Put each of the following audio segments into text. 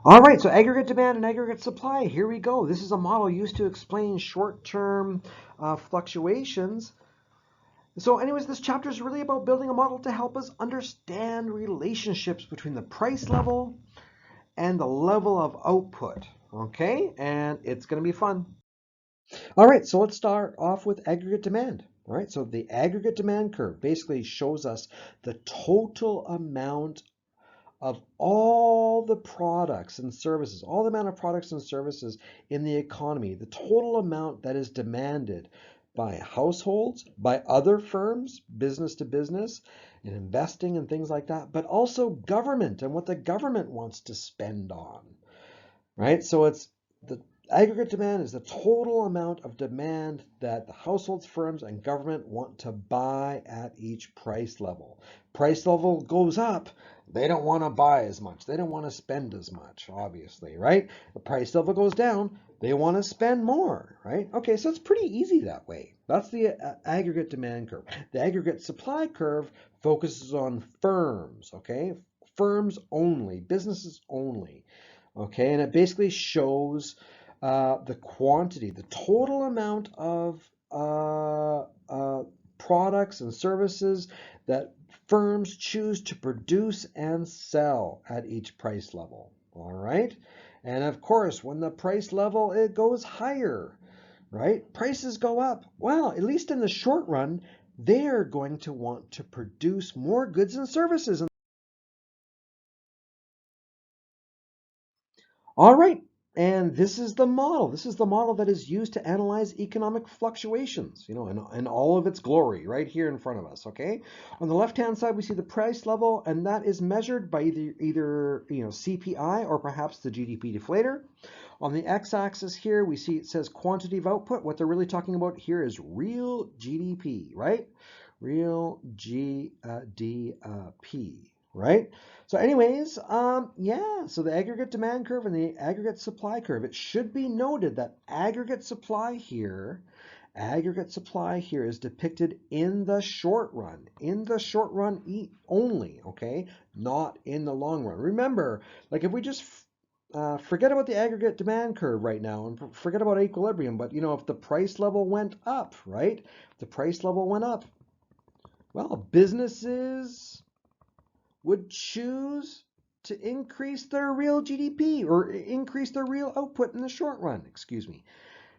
All right, so aggregate demand and aggregate supply. Here we go. This is a model used to explain short-term fluctuations. So anyways, this chapter is really about building a model to help us understand relationships between the price level and the level of output. Okay, and it's going to be fun. All right, so let's start off with aggregate demand. All right, so the aggregate demand curve basically shows us the total amount of all the products and services, all the amount of products and services in the economy, the total amount that is demanded by households, by other firms, business to business, and investing and things like that, but also government and what the government wants to spend on, right? So it's the aggregate demand is the total amount of demand that the households, firms, and government want to buy at each price level. Price level goes up, they don't want to buy as much. They don't want to spend as much, obviously, right? The price level goes down, they want to spend more, right? Okay, so it's pretty easy that way. That's the aggregate demand curve. The aggregate supply curve focuses on firms, okay? Firms only, businesses only. Okay, and it basically shows the quantity, the total amount of products and services that firms choose to produce and sell at each price level. All right, and of course, when the price level it goes higher, right? Prices go up. Well, at least in the short run, they're going to want to produce more goods and services. All right, and this is the model. This is the model that is used to analyze economic fluctuations, in all of its glory right here in front of us, okay? On the left-hand side, we see the price level, and that is measured by either CPI or perhaps the GDP deflator. On the x-axis here, we see it says quantity of output. What they're really talking about here is real GDP, right? Real GDP, right? So anyways, yeah, so the aggregate demand curve and the aggregate supply curve, it should be noted that aggregate supply here is depicted in the short run, only, okay? Not in the long run. Remember, like if we just forget about the aggregate demand curve right now and forget about equilibrium, but if the price level went up, right? If the price level went up, well, businesses would choose to increase their real GDP or increase their real output in the short run, excuse me,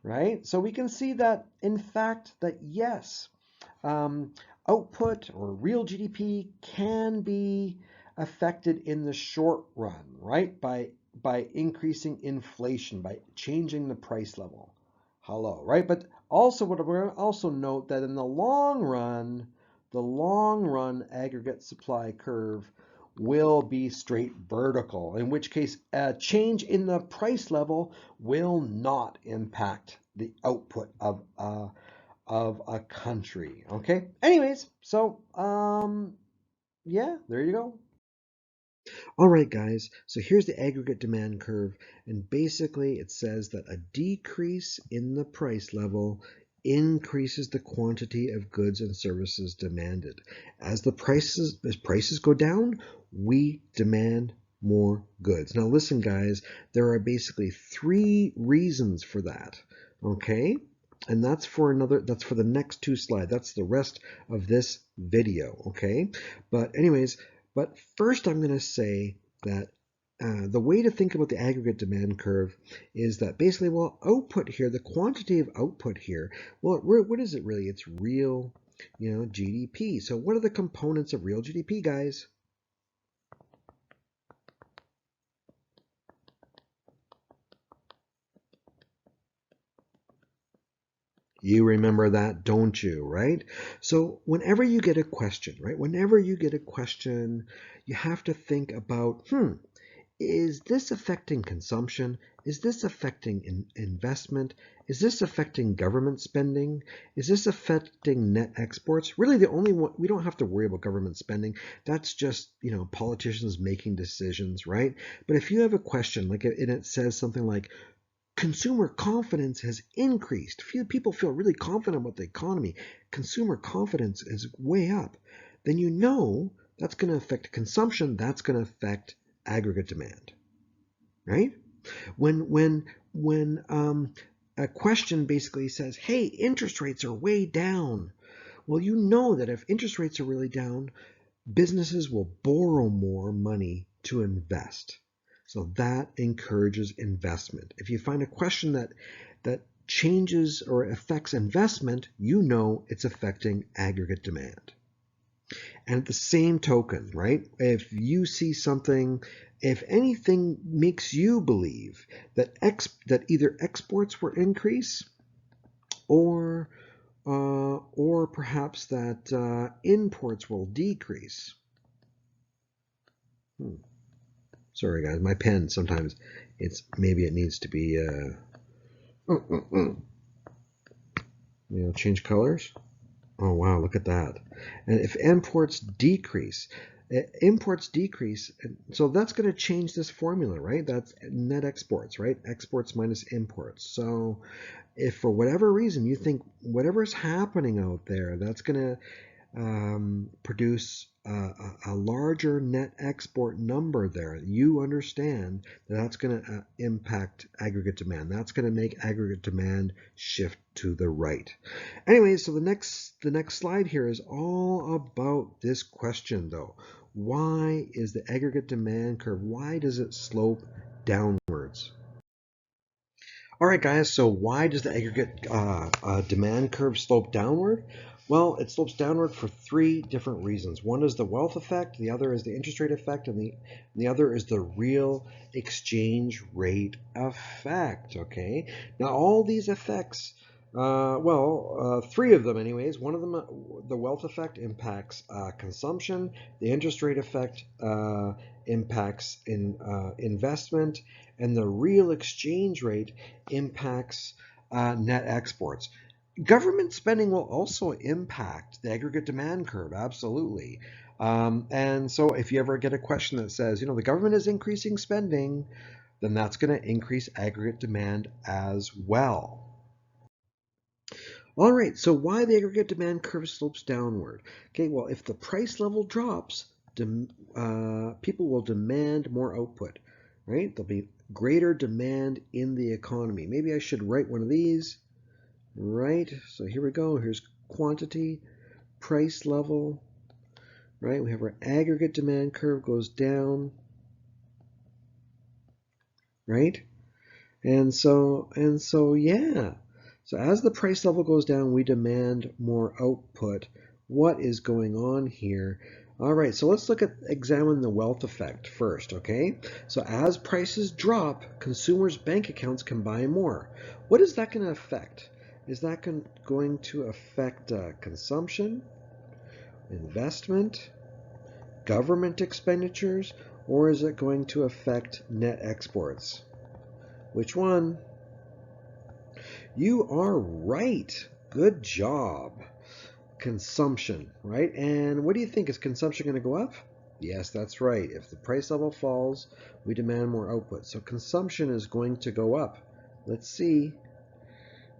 right? So we can see that, in fact, that yes, output or real GDP can be affected in the short run, right? By increasing inflation, by changing the price level. Hello, right? But also, what we're going to also note that in the long run aggregate supply curve will be straight vertical, in which case a change in the price level will not impact the output of a country. Okay. Anyways, so yeah, there you go. All right, guys, so here's the aggregate demand curve, and basically it says that a decrease in the price level increases the quantity of goods and services demanded. As prices go down, we demand more goods. Now listen, guys, there are basically three reasons for that, okay? And that's for the next two slides. That's the rest of this video, okay? But anyways, but first, I'm going to say that the way to think about the aggregate demand curve is that basically, well, output here, the quantity of output here, well, what is it really? It's real, GDP. So what are the components of real GDP, guys? You remember that, don't you, right? So whenever you get a question, right? Whenever you get a question, you have to think about, is this affecting consumption? Is this affecting investment? Is this affecting government spending? Is this affecting net exports? Really, the only one, we don't have to worry about government spending. That's just, politicians making decisions, right? But if you have a question, like, and it says something like, consumer confidence has increased. Few people feel really confident about the economy. Consumer confidence is way up. Then you know that's going to affect consumption. That's going to affect aggregate demand, right? When a question basically says, hey, interest rates are way down. Well, you know that if interest rates are really down, businesses will borrow more money to invest. So that encourages investment. If you find a question that changes or affects investment, you know it's affecting aggregate demand. And at the same token, right, if you see something, if anything makes you believe that either exports will increase or perhaps that imports will decrease. Sorry, guys, my pen sometimes maybe it needs to be change colors. Oh wow, look at that. And if imports decrease, so that's going to change this formula, right? That's net exports, right? Exports minus imports. So if for whatever reason you think whatever's happening out there, that's going to produce a larger net export number there, you understand that that's going to impact aggregate demand. That's going to make aggregate demand shift to the right. Anyway, so the next slide here is all about this question though. Why is the aggregate demand curve, why does it slope downwards? All right, guys, so why does the aggregate demand curve slope downward? Well, it slopes downward for three different reasons. One is the wealth effect, the other is the interest rate effect, and the other is the real exchange rate effect, okay? Now, all these effects, three of them anyways. One of them, the wealth effect impacts consumption, the interest rate effect impacts investment, and the real exchange rate impacts net exports. Government spending will also impact the aggregate demand curve, absolutely. And so if you ever get a question that says, the government is increasing spending, then that's going to increase aggregate demand as well. All right, so why the aggregate demand curve slopes downward? Okay, well, if the price level drops, people will demand more output, right? There'll be greater demand in the economy. Maybe I should write one of these, right? So here we go. Here's quantity, price level, right? We have our aggregate demand curve goes down, right? And so yeah. So as the price level goes down, we demand more output. What is going on here? All right, so let's examine the wealth effect first, okay? So as prices drop, consumers' bank accounts can buy more. What is that going to affect? Is that going to affect consumption, investment, government expenditures, or is it going to affect net exports? Which one? You are right. Good job. Consumption, right? And what do you think? Is consumption going to go up? Yes, that's right. If the price level falls, we demand more output. So consumption is going to go up. Let's see.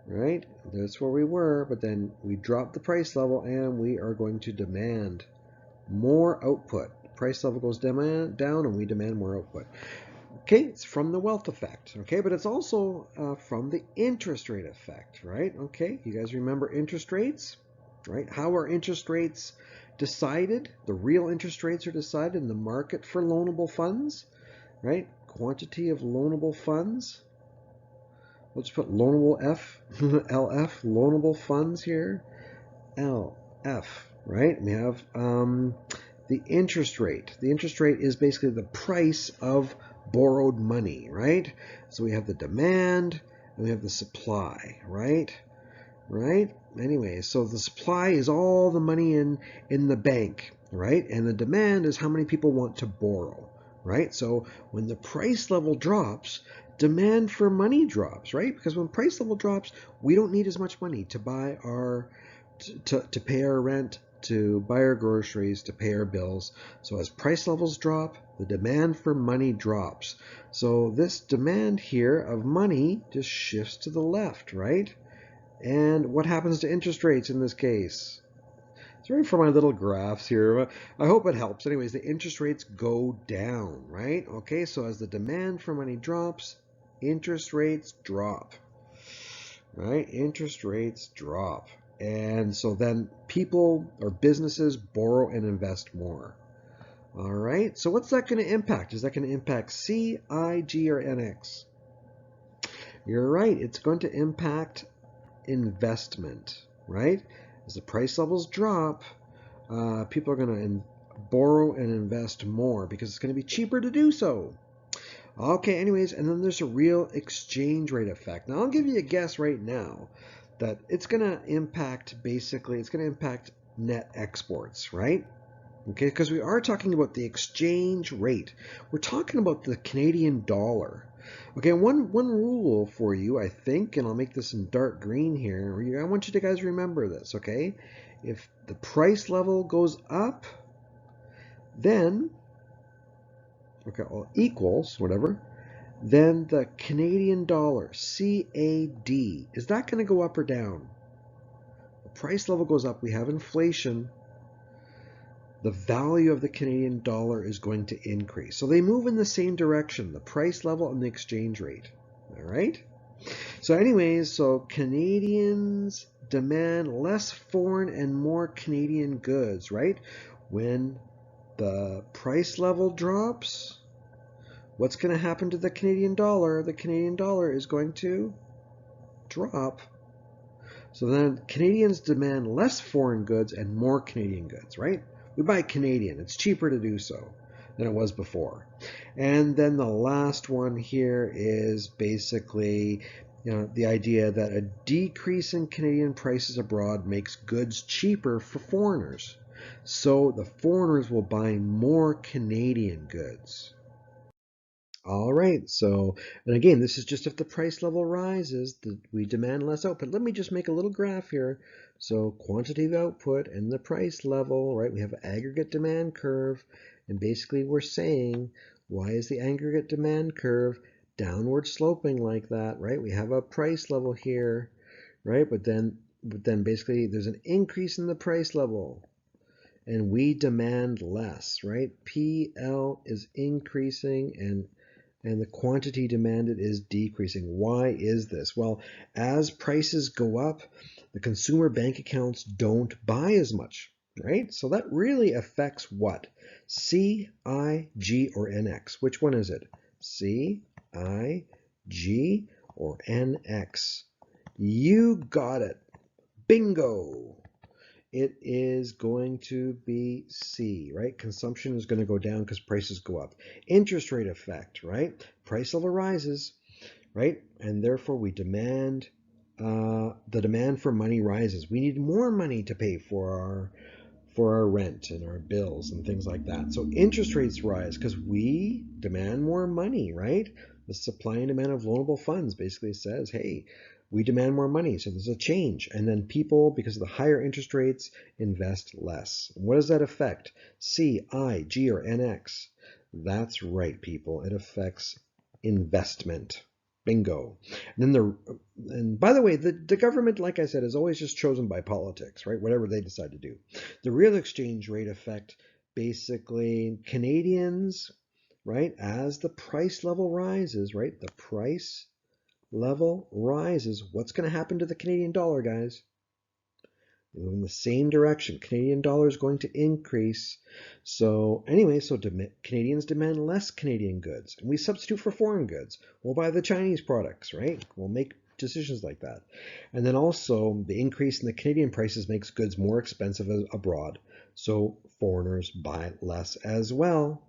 Right? That's where we were, but then we dropped the price level and we are going to demand more output. The price level goes down and we demand more output. Okay, it's from the wealth effect, okay, but it's also from the interest rate effect, right? Okay, you guys remember interest rates, right? How are interest rates decided? The real interest rates are decided in the market for loanable funds, right? Quantity of loanable funds. Let's put loanable F, LF, loanable funds here, LF, right? We have the interest rate. The interest rate is basically the price of borrowed money, right? So we have the demand and we have the supply, right? Right? Anyway, so the supply is all the money in the bank, right? And the demand is how many people want to borrow, right? So when the price level drops, demand for money drops, right? Because when price level drops, we don't need as much money to buy to pay our rent, to buy our groceries, to pay our bills. So as price levels drop, the demand for money drops. So this demand here of money just shifts to the left, right? And what happens to interest rates in this case? Sorry for my little graphs here. I hope it helps. Anyways, the interest rates go down, right? Okay, so as the demand for money drops, interest rates drop, right? Interest rates drop. And so then people or businesses borrow and invest more. All right, so what's that going to impact? Is that going to impact C, I, G, or NX? You're right, it's going to impact investment, right? As the price levels drop, people are going to borrow and invest more because it's going to be cheaper to do so. Okay, anyways, and then there's a real exchange rate effect. Now, I'll give you a guess right now that it's going to impact, basically, it's going to impact net exports, right? Okay, because we are talking about the exchange rate. We're talking about the Canadian dollar. Okay, one rule for you, I think, and I'll make this in dark green here. I want you to guys remember this, okay? If the price level goes up, then, okay, equals, whatever, then the Canadian dollar, CAD, is that going to go up or down? The price level goes up, we have inflation. The value of the Canadian dollar is going to increase. So they move in the same direction, the price level and the exchange rate. All right? So anyways, so Canadians demand less foreign and more Canadian goods, right? When the price level drops, what's going to happen to the Canadian dollar? The Canadian dollar is going to drop. So then Canadians demand less foreign goods and more Canadian goods, right? We buy Canadian. It's cheaper to do so than it was before. And then the last one here is basically, the idea that a decrease in Canadian prices abroad makes goods cheaper for foreigners. So the foreigners will buy more Canadian goods. All right, so, and again, this is just if the price level rises, we demand less output. Let me just make a little graph here. So quantity of output and the price level, right? We have an aggregate demand curve, and basically we're saying, why is the aggregate demand curve downward sloping like that, right? We have a price level here, right? But then basically there's an increase in the price level, and we demand less, right? PL is increasing and the quantity demanded is decreasing. Why is this? Well, as prices go up, the consumer bank accounts don't buy as much, right? So that really affects what? C, I, G, or NX? Which one is it? C, I, G, or NX? You got it. Bingo! It is going to be C, right? Consumption is going to go down because prices go up. Interest rate effect, right? Price level rises, right? And therefore we demand, the demand for money rises. We need more money to pay for our rent and our bills and things like that. So interest rates rise because we demand more money, right? The supply and demand of loanable funds basically says, hey, we demand more money, so there's a change. And then people, because of the higher interest rates, invest less. What does that affect? C, I, G, or NX? That's right, people. It affects investment. Bingo. And by the way, the government, like I said, is always just chosen by politics, right? Whatever they decide to do. The real exchange rate effect, basically, Canadians, right? As the price level rises, right? The price level rises, what's going to happen to the Canadian dollar, guys? In the same direction. Canadian dollar is going to increase. So anyway, so Canadians demand less Canadian goods, and we substitute for foreign goods. We'll buy the Chinese products, right? We'll make decisions like that. And then also the increase in the Canadian prices makes goods more expensive abroad. So foreigners buy less as well.